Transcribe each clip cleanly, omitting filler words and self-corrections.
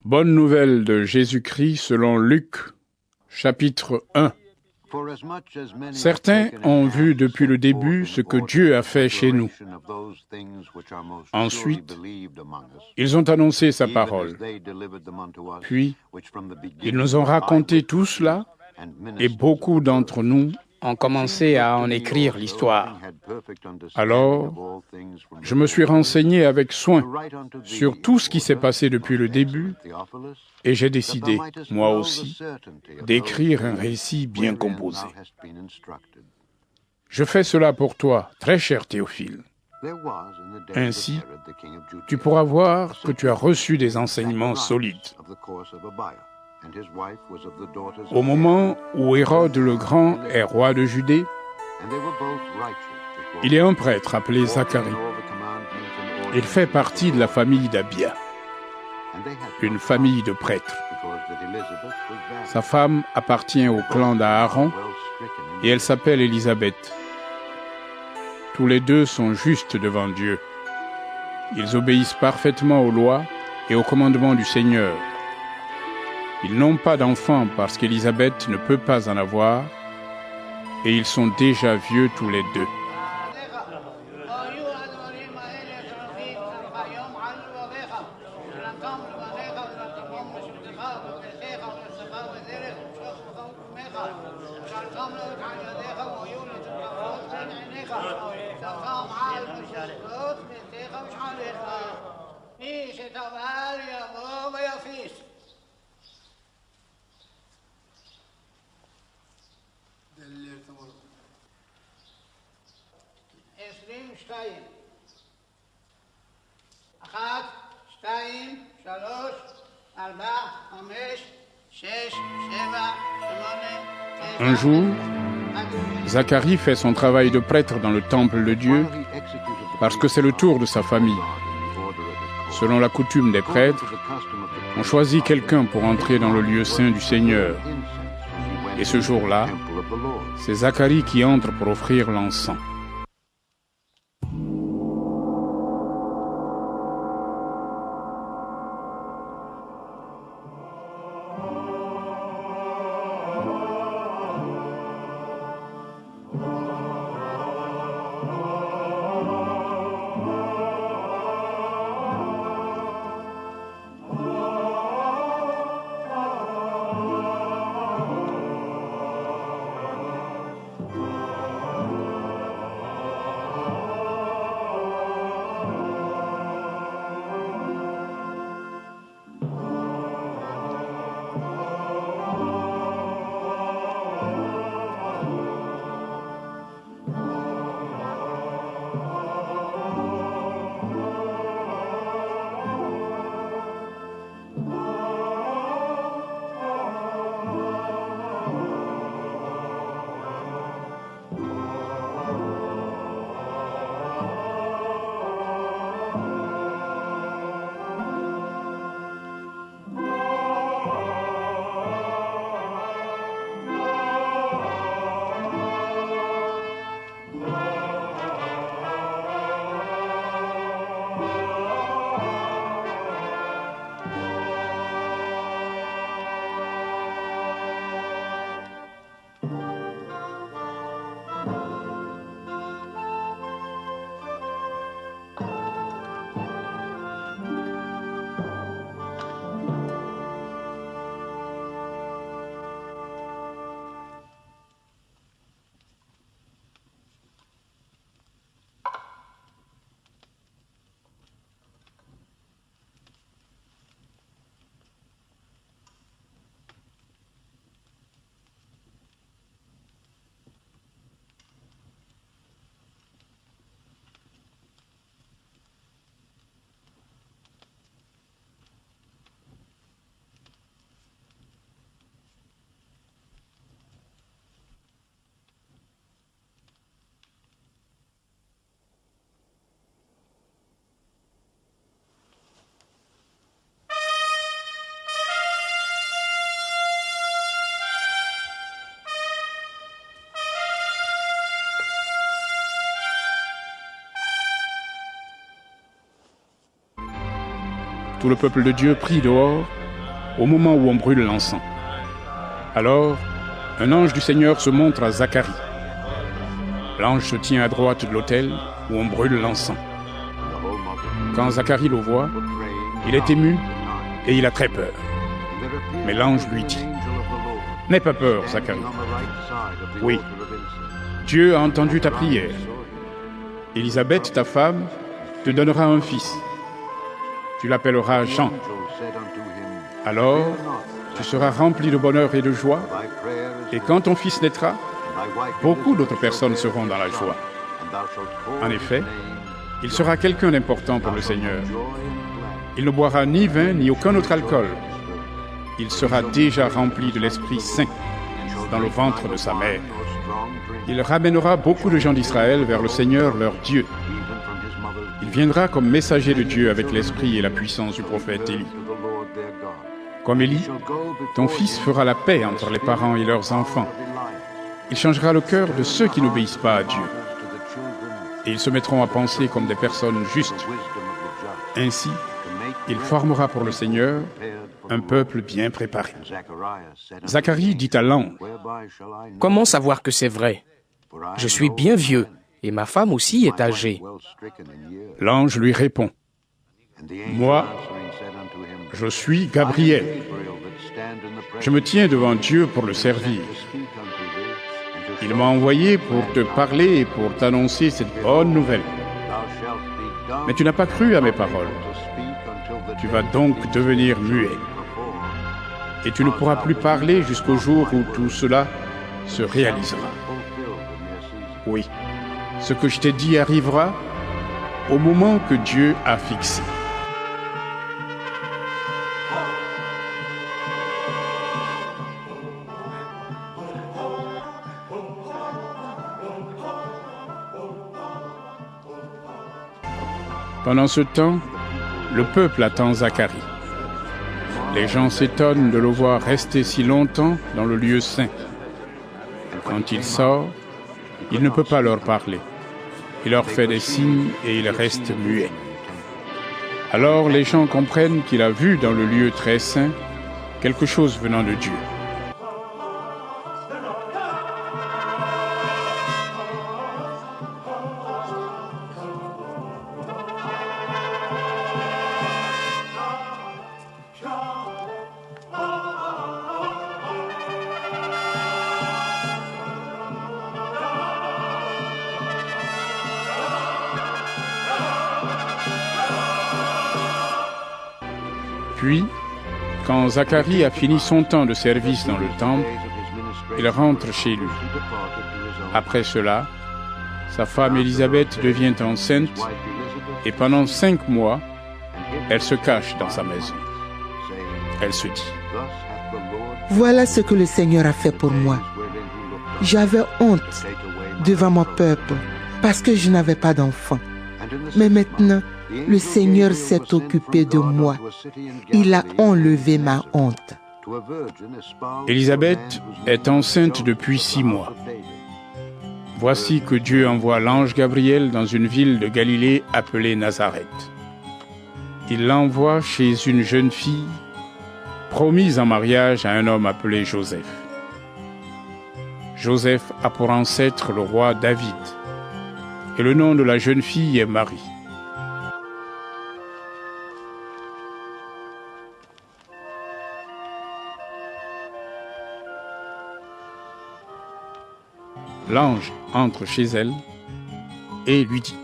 Bonne nouvelle de Jésus-Christ selon Luc, chapitre 1. Certains ont vu depuis le début ce que Dieu a fait chez nous. Ensuite, ils ont annoncé sa parole. Puis, ils nous ont raconté tout cela et beaucoup d'entre nous ont commencé à en écrire l'histoire. Alors, je me suis renseigné avec soin sur tout ce qui s'est passé depuis le début et j'ai décidé, moi aussi, d'écrire un récit bien composé. Je fais cela pour toi, très cher Théophile. Ainsi, tu pourras voir que tu as reçu des enseignements solides. Au moment où Hérode le Grand est roi de Judée, il y a un prêtre appelé Zacharie. Il fait partie de la famille d'Abia, une famille de prêtres. Sa femme appartient au clan d'Aaron et elle s'appelle Élisabeth. Tous les deux sont justes devant Dieu. Ils obéissent parfaitement aux lois et aux commandements du Seigneur. Ils n'ont pas d'enfants parce qu'Élisabeth ne peut pas en avoir et ils sont déjà vieux tous les deux. Un jour, Zacharie fait son travail de prêtre dans le temple de Dieu parce que c'est le tour de sa famille. Selon la coutume des prêtres, on choisit quelqu'un pour entrer dans le lieu saint du Seigneur. Et ce jour-là, c'est Zacharie qui entre pour offrir l'encens. Tout le peuple de Dieu prit dehors au moment où on brûle l'encens. Alors, un ange du Seigneur se montre à Zacharie. L'ange se tient à droite de l'autel où on brûle l'encens. Quand Zacharie le voit, il est ému et il a très peur. Mais l'ange lui dit, « N'aie pas peur, Zacharie. Oui, Dieu a entendu ta prière. Élisabeth, ta femme, te donnera un fils. Tu l'appelleras Jean. Alors, tu seras rempli de bonheur et de joie, et quand ton fils naîtra, beaucoup d'autres personnes seront dans la joie. En effet, il sera quelqu'un d'important pour le Seigneur. Il ne boira ni vin ni aucun autre alcool. Il sera déjà rempli de l'Esprit Saint dans le ventre de sa mère. Il ramènera beaucoup de gens d'Israël vers le Seigneur leur Dieu. Il viendra comme messager de Dieu avec l'esprit et la puissance du prophète Élie. Comme Élie, ton fils fera la paix entre les parents et leurs enfants. Il changera le cœur de ceux qui n'obéissent pas à Dieu. Et ils se mettront à penser comme des personnes justes. Ainsi, il formera pour le Seigneur un peuple bien préparé. Zacharie dit à l'ange, « Comment savoir que c'est vrai? Je suis bien vieux et ma femme aussi est âgée. » L'ange lui répond, « Moi, je suis Gabriel. Je me tiens devant Dieu pour le servir. Il m'a envoyé pour te parler et pour t'annoncer cette bonne nouvelle. Mais tu n'as pas cru à mes paroles. Tu vas donc devenir muet. Et tu ne pourras plus parler jusqu'au jour où tout cela se réalisera. Oui, ce que je t'ai dit arrivera au moment que Dieu a fixé. » Pendant ce temps, le peuple attend Zacharie. Les gens s'étonnent de le voir rester si longtemps dans le lieu saint. Quand il sort, il ne peut pas leur parler. Il leur fait des signes et il reste muet. Alors les gens comprennent qu'il a vu dans le lieu très saint quelque chose venant de Dieu. Puis, quand Zacharie a fini son temps de service dans le temple, il rentre chez lui. Après cela, sa femme Élisabeth devient enceinte et pendant 5 mois, elle se cache dans sa maison. Elle se dit, « Voilà ce que le Seigneur a fait pour moi. J'avais honte devant mon peuple parce que je n'avais pas d'enfant. Mais maintenant, le Seigneur s'est occupé de moi. Il a enlevé ma honte. » Élisabeth est enceinte depuis 6 mois. Voici que Dieu envoie l'ange Gabriel dans une ville de Galilée appelée Nazareth. Il l'envoie chez une jeune fille promise en mariage à un homme appelé Joseph. Joseph a pour ancêtre le roi David, et le nom de la jeune fille est Marie. L'ange entre chez elle et lui dit,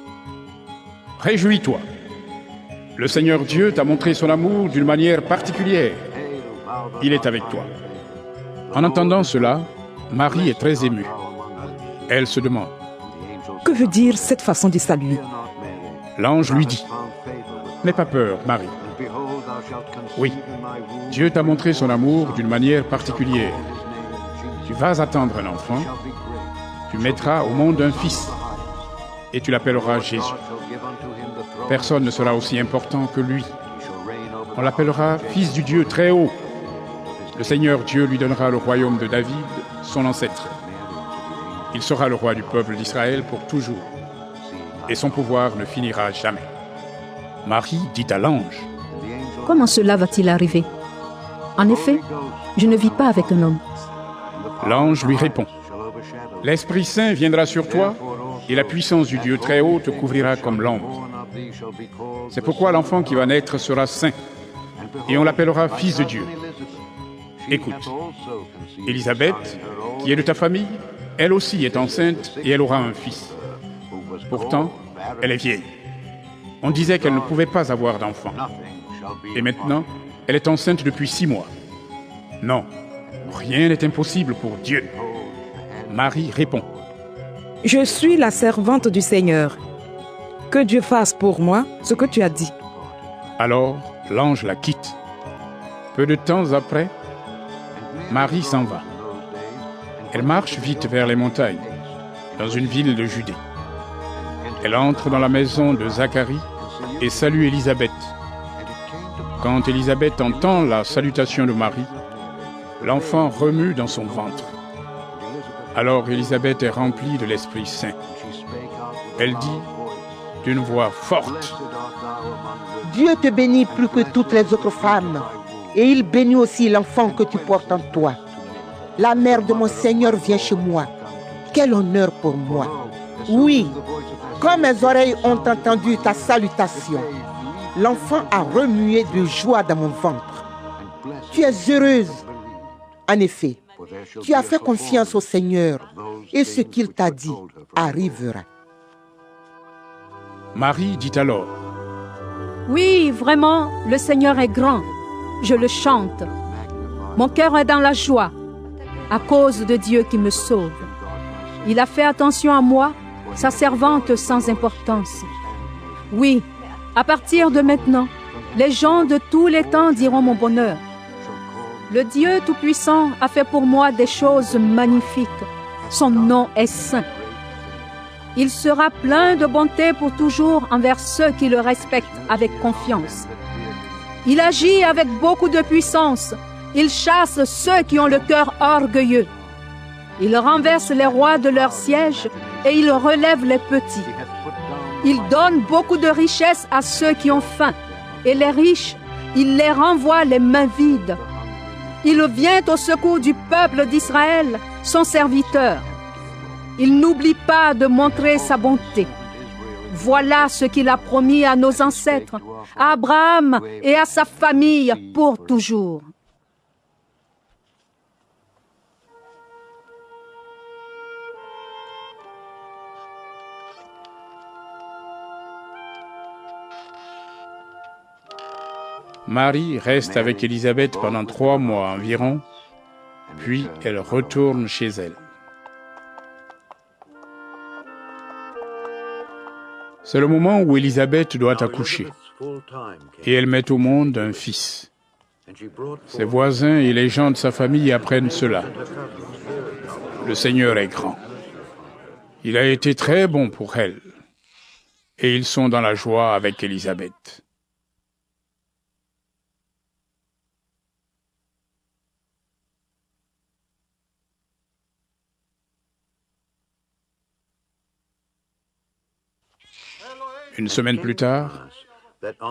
« Réjouis-toi, le Seigneur Dieu t'a montré son amour d'une manière particulière. Il est avec toi. » En entendant cela, Marie est très émue. Elle se demande, « Que veut dire cette façon de saluer ?» L'ange lui dit, « N'aie pas peur, Marie. Oui, Dieu t'a montré son amour d'une manière particulière. Tu vas attendre un enfant. Tu mettras au monde un fils et tu l'appelleras Jésus. Personne ne sera aussi important que lui. On l'appellera Fils du Dieu très haut. Le Seigneur Dieu lui donnera le royaume de David, son ancêtre. Il sera le roi du peuple d'Israël pour toujours, et son pouvoir ne finira jamais. » Marie dit à l'ange, « Comment cela va-t-il arriver? En effet, je ne vis pas avec un homme. L'ange lui répond, « L'Esprit Saint viendra sur toi, et la puissance du Dieu Très-Haut te couvrira comme l'ombre. C'est pourquoi l'enfant qui va naître sera saint, et on l'appellera Fils de Dieu. Écoute, Élisabeth, qui est de ta famille, elle aussi est enceinte, et elle aura un fils. Pourtant, elle est vieille. On disait qu'elle ne pouvait pas avoir d'enfant. Et maintenant, elle est enceinte depuis 6 mois. Non, rien n'est impossible pour Dieu. » Marie répond, « Je suis la servante du Seigneur. Que Dieu fasse pour moi ce que tu as dit. » Alors, l'ange la quitte. Peu de temps après, Marie s'en va. Elle marche vite vers les montagnes, dans une ville de Judée. Elle entre dans la maison de Zacharie et salue Élisabeth. Quand Élisabeth entend la salutation de Marie, l'enfant remue dans son ventre. Alors Élisabeth est remplie de l'Esprit Saint. Elle dit d'une voix forte, « Dieu te bénit plus que toutes les autres femmes, et il bénit aussi l'enfant que tu portes en toi. La mère de mon Seigneur vient chez moi. Quel honneur pour moi! Oui, comme mes oreilles ont entendu ta salutation, l'enfant a remué de joie dans mon ventre. Tu es heureuse. En effet, tu as fait confiance au Seigneur, et ce qu'il t'a dit arrivera. » Marie dit alors, « Oui, vraiment, le Seigneur est grand. Je le chante. Mon cœur est dans la joie, à cause de Dieu qui me sauve. Il a fait attention à moi, sa servante sans importance. Oui, à partir de maintenant, les gens de tous les temps diront mon bonheur. Le Dieu Tout-Puissant a fait pour moi des choses magnifiques. Son nom est saint. Il sera plein de bonté pour toujours envers ceux qui le respectent avec confiance. Il agit avec beaucoup de puissance. Il chasse ceux qui ont le cœur orgueilleux. Il renverse les rois de leur siège et il relève les petits. Il donne beaucoup de richesses à ceux qui ont faim, et les riches, il les renvoie les mains vides. Il vient au secours du peuple d'Israël, son serviteur. Il n'oublie pas de montrer sa bonté. Voilà ce qu'il a promis à nos ancêtres, à Abraham et à sa famille pour toujours. » Marie reste avec Élisabeth pendant 3 mois environ, puis elle retourne chez elle. C'est le moment où Élisabeth doit accoucher, et elle met au monde un fils. Ses voisins et les gens de sa famille apprennent cela. Le Seigneur est grand. Il a été très bon pour elle, et ils sont dans la joie avec Élisabeth. Une semaine plus tard,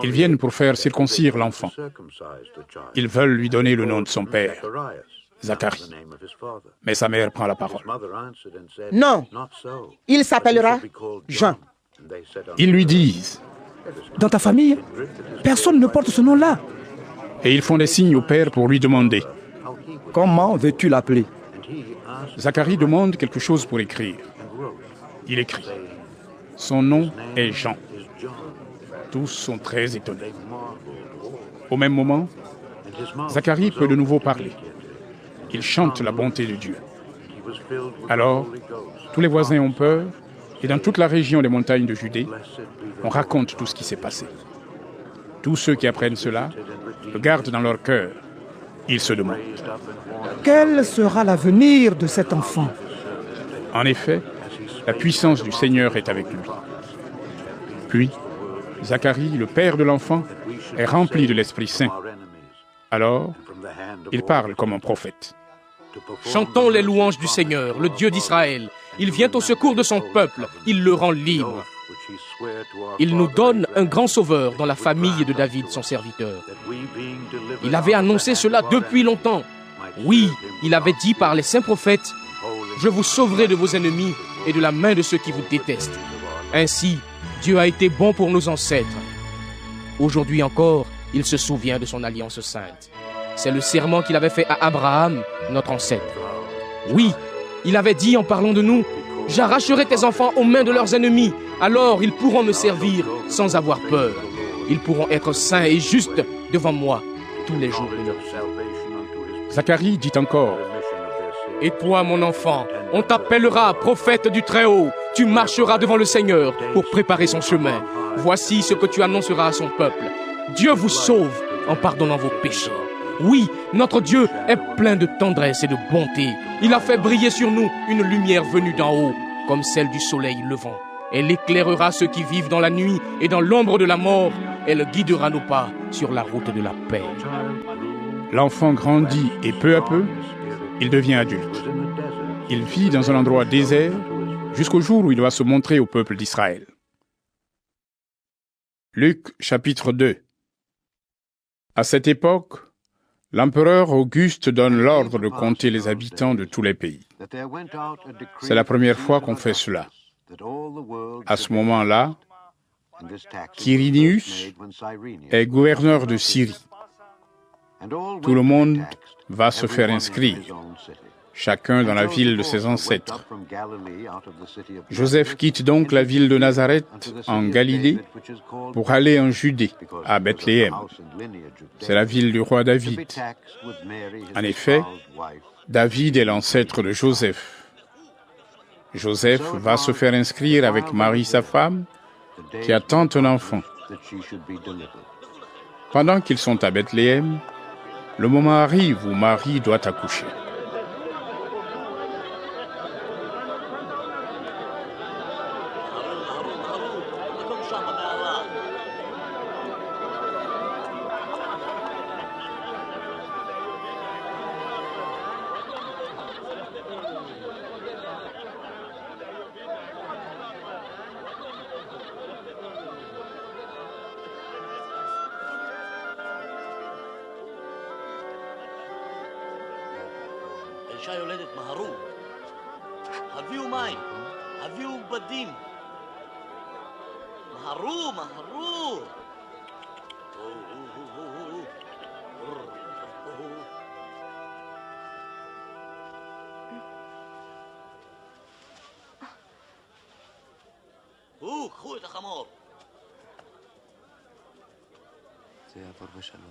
ils viennent pour faire circoncire l'enfant. Ils veulent lui donner le nom de son père, Zacharie. Mais sa mère prend la parole. « Non, il s'appellera Jean. » Ils lui disent, « Dans ta famille, personne ne porte ce nom-là. » Et ils font des signes au père pour lui demander. « Comment veux-tu l'appeler » Zacharie demande quelque chose pour écrire. Il écrit. Son nom est Jean. Tous sont très étonnés. Au même moment, Zacharie peut de nouveau parler. Il chante la bonté de Dieu. Alors, tous les voisins ont peur, et dans toute la région des montagnes de Judée, on raconte tout ce qui s'est passé. Tous ceux qui apprennent cela le gardent dans leur cœur. Ils se demandent. Quel sera l'avenir de cet enfant? En effet, la puissance du Seigneur est avec lui. Puis, Zacharie, le père de l'enfant, est rempli de l'Esprit Saint. Alors, il parle comme un prophète. Chantons les louanges du Seigneur, le Dieu d'Israël. Il vient au secours de son peuple, il le rend libre. Il nous donne un grand sauveur dans la famille de David, son serviteur. Il avait annoncé cela depuis longtemps. Oui, il avait dit par les saints prophètes, « Je vous sauverai de vos ennemis et de la main de ceux qui vous détestent. » Ainsi, Dieu a été bon pour nos ancêtres. Aujourd'hui encore, il se souvient de son alliance sainte. C'est le serment qu'il avait fait à Abraham, notre ancêtre. Oui, il avait dit en parlant de nous, « J'arracherai tes enfants aux mains de leurs ennemis, alors ils pourront me servir sans avoir peur. Ils pourront être saints et justes devant moi tous les jours de leur vie. » Zacharie dit encore, « Et toi, mon enfant, on t'appellera prophète du Très-Haut. Tu marcheras devant le Seigneur pour préparer son chemin. Voici ce que tu annonceras à son peuple. Dieu vous sauve en pardonnant vos péchés. Oui, notre Dieu est plein de tendresse et de bonté. Il a fait briller sur nous une lumière venue d'en haut, comme celle du soleil levant. Elle éclairera ceux qui vivent dans la nuit et dans l'ombre de la mort. Elle guidera nos pas sur la route de la paix. » L'enfant grandit et peu à peu, il devient adulte. Il vit dans un endroit désert jusqu'au jour où il doit se montrer au peuple d'Israël. Luc chapitre 2. À cette époque, l'empereur Auguste donne l'ordre de compter les habitants de tous les pays. C'est la première fois qu'on fait cela. À ce moment-là, Quirinius est gouverneur de Syrie. Tout le monde va se faire inscrire, chacun dans la ville de ses ancêtres. Joseph quitte donc la ville de Nazareth, en Galilée, pour aller en Judée, à Bethléem. C'est la ville du roi David. En effet, David est l'ancêtre de Joseph. Joseph va se faire inscrire avec Marie, sa femme, qui attend un enfant. Pendant qu'ils sont à Bethléem, le moment arrive où Marie doit accoucher. האישה יולדת, מהרו. הביאו מים, הביאו בדים. מהרו, מהרו. קחו את החמור. זה יעבור בשלום,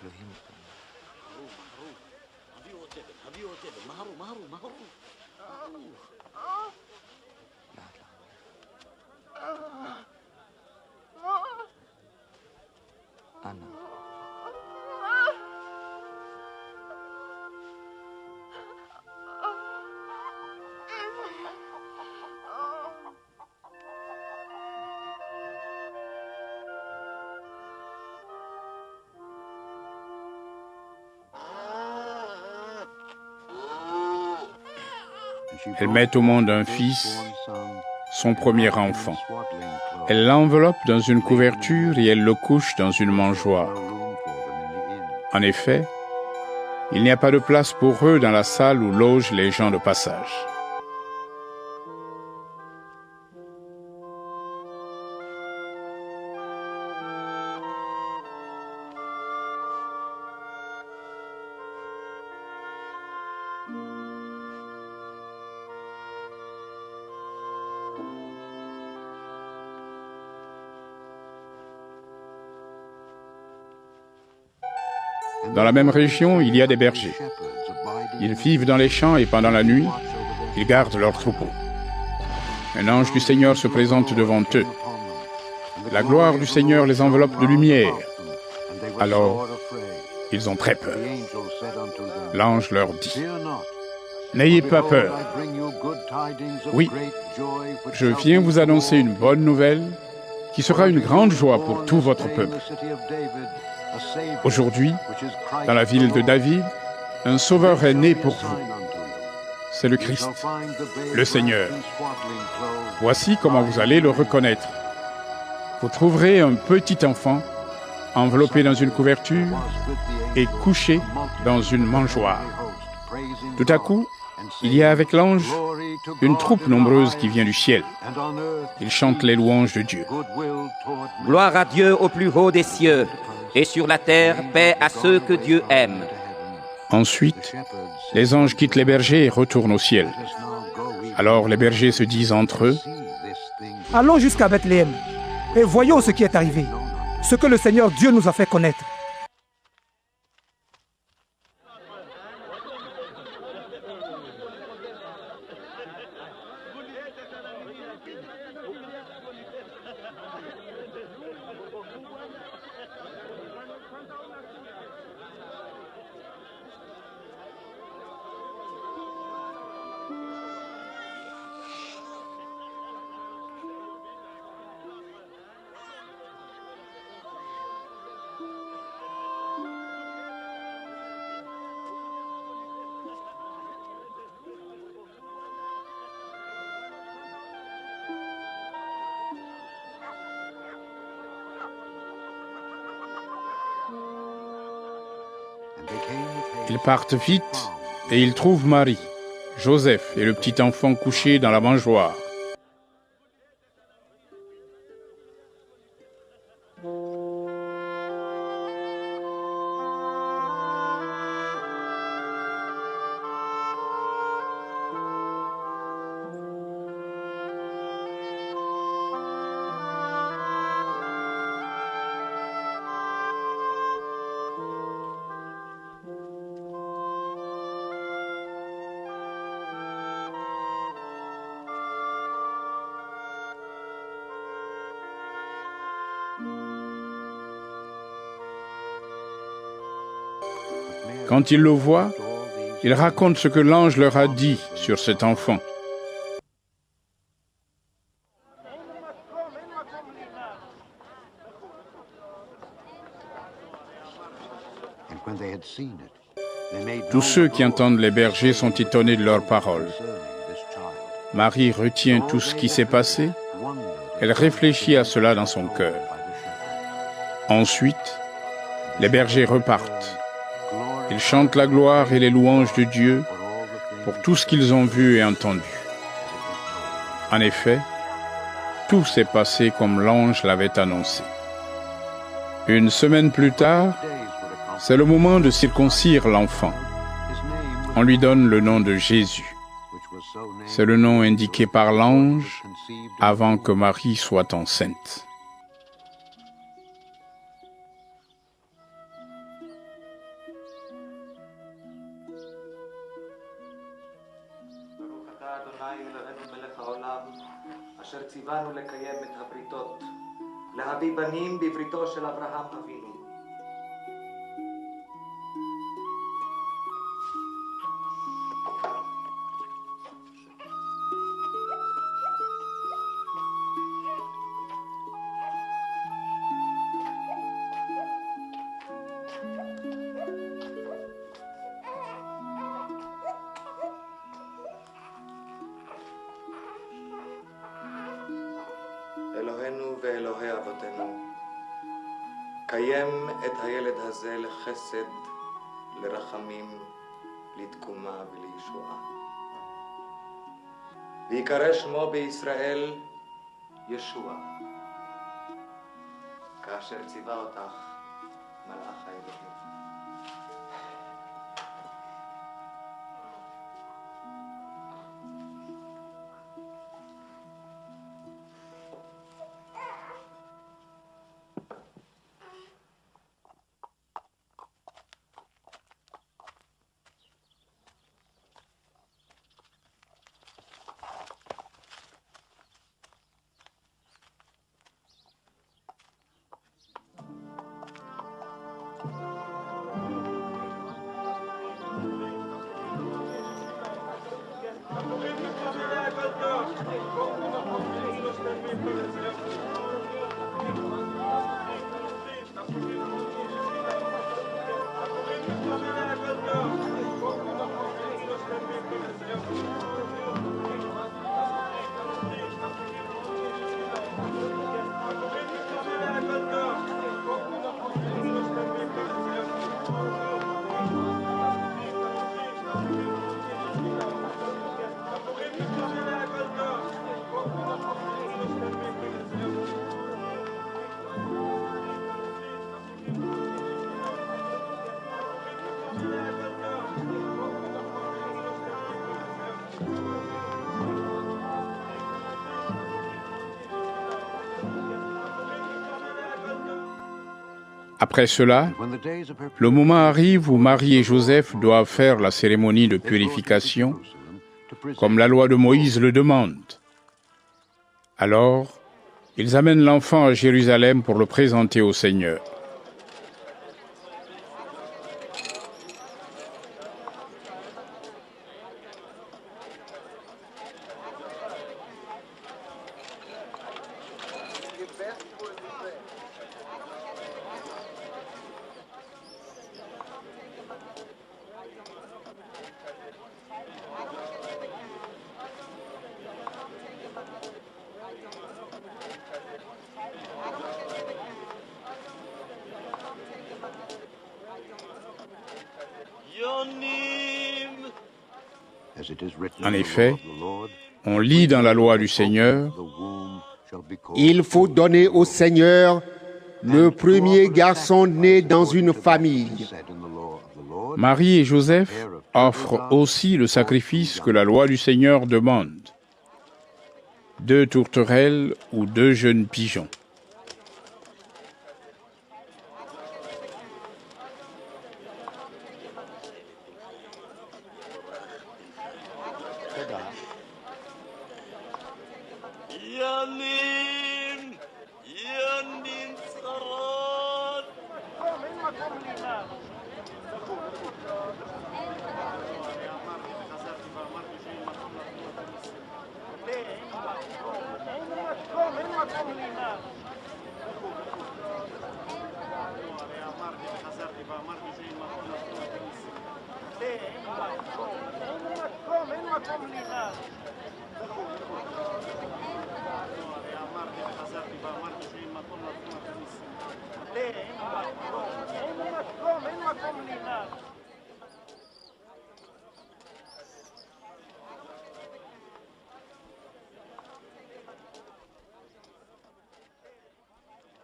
אלוהים אותנו. הביאו את אבן, מהרו, מהרו, מהרו. לאט לאט. אנא. Elle met au monde un fils, son premier enfant. Elle l'enveloppe dans une couverture et elle le couche dans une mangeoire. En effet, il n'y a pas de place pour eux dans la salle où logent les gens de passage. Dans la même région, il y a des bergers. Ils vivent dans les champs et pendant la nuit, ils gardent leurs troupeaux. Un ange du Seigneur se présente devant eux. La gloire du Seigneur les enveloppe de lumière. Alors, ils ont très peur. L'ange leur dit, « N'ayez pas peur. Oui, je viens vous annoncer une bonne nouvelle qui sera une grande joie pour tout votre peuple. Aujourd'hui, dans la ville de David, un sauveur est né pour vous. c'est le Christ, le Seigneur. Voici comment vous allez le reconnaître. Vous trouverez un petit enfant enveloppé dans une couverture et couché dans une mangeoire. Tout à coup, il y a avec l'ange une troupe nombreuse qui vient du ciel. Ils chantent les louanges de Dieu. Gloire à Dieu au plus haut des cieux, et sur la terre, paix à ceux que Dieu aime. Ensuite, les anges quittent les bergers et retournent au ciel. Alors les bergers se disent entre eux, « Allons jusqu'à Bethléem et voyons ce qui est arrivé, ce que le Seigneur Dieu nous a fait connaître. » Ils partent vite et ils trouvent Marie, Joseph et le petit enfant couché dans la mangeoire. Quand ils le voient, ils racontent ce que l'ange leur a dit sur cet enfant. Tous ceux qui entendent les bergers sont étonnés de leurs paroles. Marie retient tout ce qui s'est passé. Elle réfléchit à cela dans son cœur. Ensuite, les bergers repartent. Ils chantent la gloire et les louanges de Dieu pour tout ce qu'ils ont vu et entendu. En effet, tout s'est passé comme l'ange l'avait annoncé. Une semaine plus tard, c'est le moment de circoncire l'enfant. On lui donne le nom de Jésus. C'est le nom indiqué par l'ange avant que Marie soit enceinte. אשר ציוונו לקיים את הבריתות, להביא בנים בבריתו של אברהם אבינו. אלוהינו ואלוהי אבותינו, קיים את הילד הזה לחסד, לרחמים, לתקומה ולישועה. ויקרא שמו בישראל ישוע, כאשר ציווה אותך מלאך האלוהים. Après cela, le moment arrive où Marie et Joseph doivent faire la cérémonie de purification, comme la loi de Moïse le demande. Alors, ils amènent l'enfant à Jérusalem pour le présenter au Seigneur. En effet, on lit dans la loi du Seigneur, « Il faut donner au Seigneur le premier garçon né dans une famille. » Marie et Joseph offrent aussi le sacrifice que la loi du Seigneur demande. 2 tourterelles ou 2 jeunes pigeons.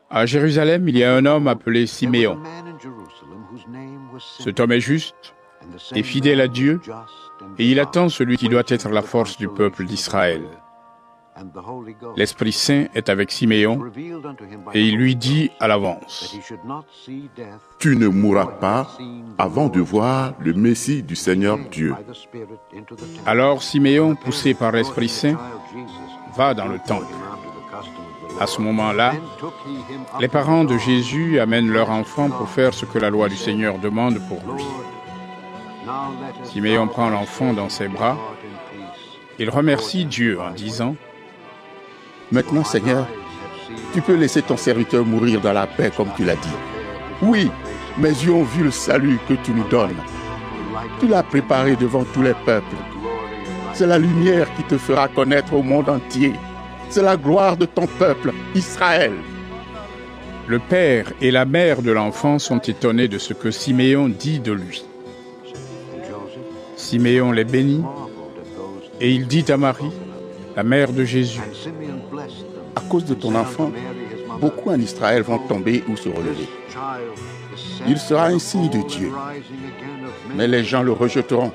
À Jérusalem, il y a un homme appelé Siméon. Cet homme est juste et fidèle à Dieu, et il attend celui qui doit être la force du peuple d'Israël. L'Esprit Saint est avec Siméon, et il lui dit à l'avance: « Tu ne mourras pas avant de voir le Messie du Seigneur Dieu. » Alors Siméon, poussé par l'Esprit Saint, va dans le temple. À ce moment-là, les parents de Jésus amènent leur enfant pour faire ce que la loi du Seigneur demande pour lui. Siméon prend l'enfant dans ses bras. Il remercie Dieu en disant: « Maintenant, Seigneur, tu peux laisser ton serviteur mourir dans la paix comme tu l'as dit. Oui, mes yeux ont vu le salut que tu nous donnes. Tu l'as préparé devant tous les peuples. C'est la lumière qui te fera connaître au monde entier. C'est la gloire de ton peuple, Israël. » Le père et la mère de l'enfant sont étonnés de ce que Siméon dit de lui. Siméon les bénit et il dit à Marie, la mère de Jésus: « À cause de ton enfant, beaucoup en Israël vont tomber ou se relever. Il sera un signe de Dieu, mais les gens le rejetteront.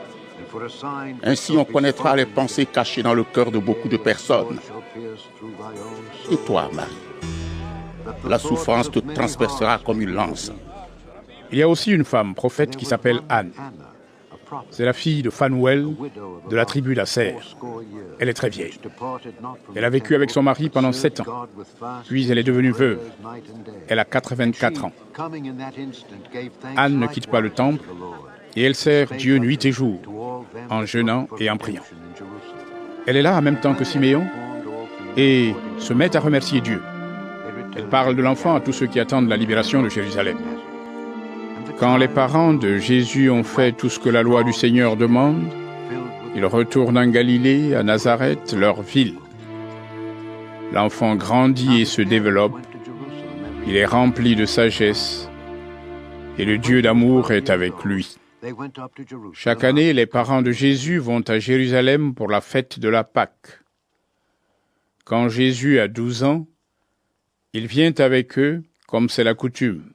Ainsi on connaîtra les pensées cachées dans le cœur de beaucoup de personnes. Et toi, Marie, la souffrance te transpercera comme une lance. » Il y a aussi une femme prophète qui s'appelle Anne. C'est la fille de Phanuel, de la tribu d'Asser. Elle est très vieille. Elle a vécu avec son mari pendant 7 ans. Puis elle est devenue veuve. Elle a 84 ans. Anne ne quitte pas le temple et elle sert Dieu nuit et jour, en jeûnant et en priant. Elle est là en même temps que Siméon et se met à remercier Dieu. Elle parle de l'enfant à tous ceux qui attendent la libération de Jérusalem. Quand les parents de Jésus ont fait tout ce que la loi du Seigneur demande, ils retournent en Galilée, à Nazareth, leur ville. L'enfant grandit et se développe. Il est rempli de sagesse et le Dieu d'amour est avec lui. Chaque année, les parents de Jésus vont à Jérusalem pour la fête de la Pâque. Quand Jésus a 12 ans, il vient avec eux, comme c'est la coutume.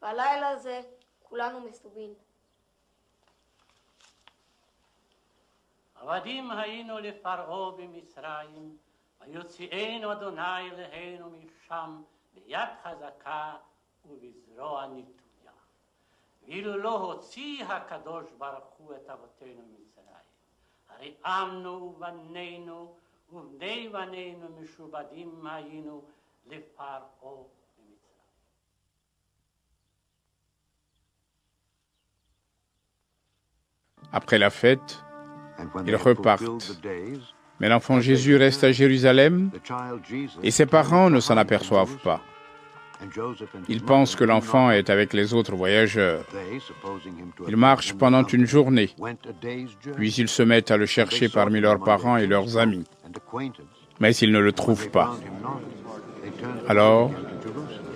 בלילה הזה כולנו מסובין. עבדים היינו לפרעה במצרים, ויוציאנו אדוני אלינו משם ביד חזקה ובזרוע נטויה. ואילו לא הוציא הקדוש ברוך הוא את אבותינו ממצרים, הרי עמנו ובנינו ובני בנינו משובדים היינו לפרעה במצרים. Après la fête, ils repartent. Mais l'enfant Jésus reste à Jérusalem et ses parents ne s'en aperçoivent pas. Ils pensent que l'enfant est avec les autres voyageurs. Ils marchent pendant une journée, puis ils se mettent à le chercher parmi leurs parents et leurs amis. Mais ils ne le trouvent pas. Alors,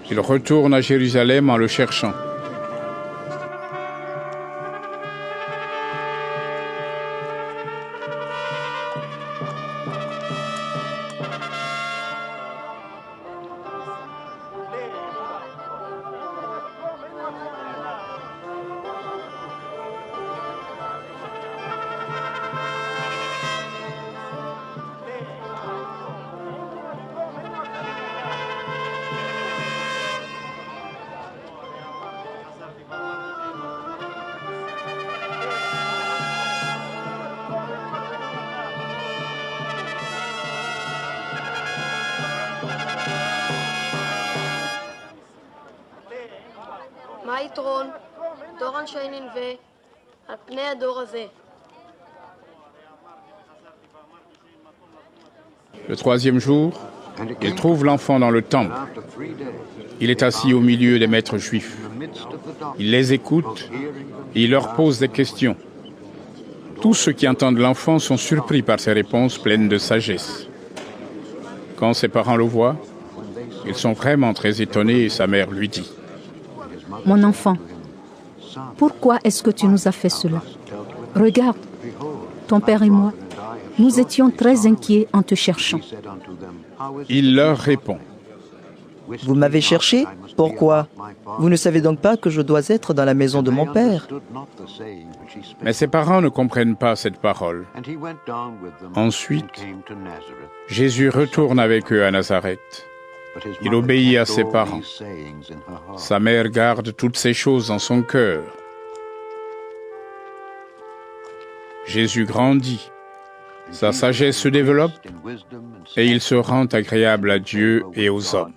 ils retournent à Jérusalem en le cherchant. מה היתרון? דור אנשי ננבה על פני הדור הזה. Le troisième jour, ils trouvent l'enfant dans le temple. Il est assis au milieu des maîtres juifs. Il les écoute et il leur pose des questions. Tous ceux qui entendent l'enfant sont surpris par ses réponses pleines de sagesse. Quand ses parents le voient, ils sont vraiment très étonnés et sa mère lui dit: Mon enfant, pourquoi est-ce que tu nous as fait cela? Regarde, ton père et moi, nous étions très inquiets en te cherchant. Il leur répond: Vous m'avez cherché? Pourquoi? Vous ne savez donc pas que je dois être dans la maison de mon père? Mais ses parents ne comprennent pas cette parole. Ensuite, Jésus retourne avec eux à Nazareth. Il obéit à ses parents. Sa mère garde toutes ces choses dans son cœur. Jésus grandit, sa sagesse se développe et il se rend agréable à Dieu et aux hommes.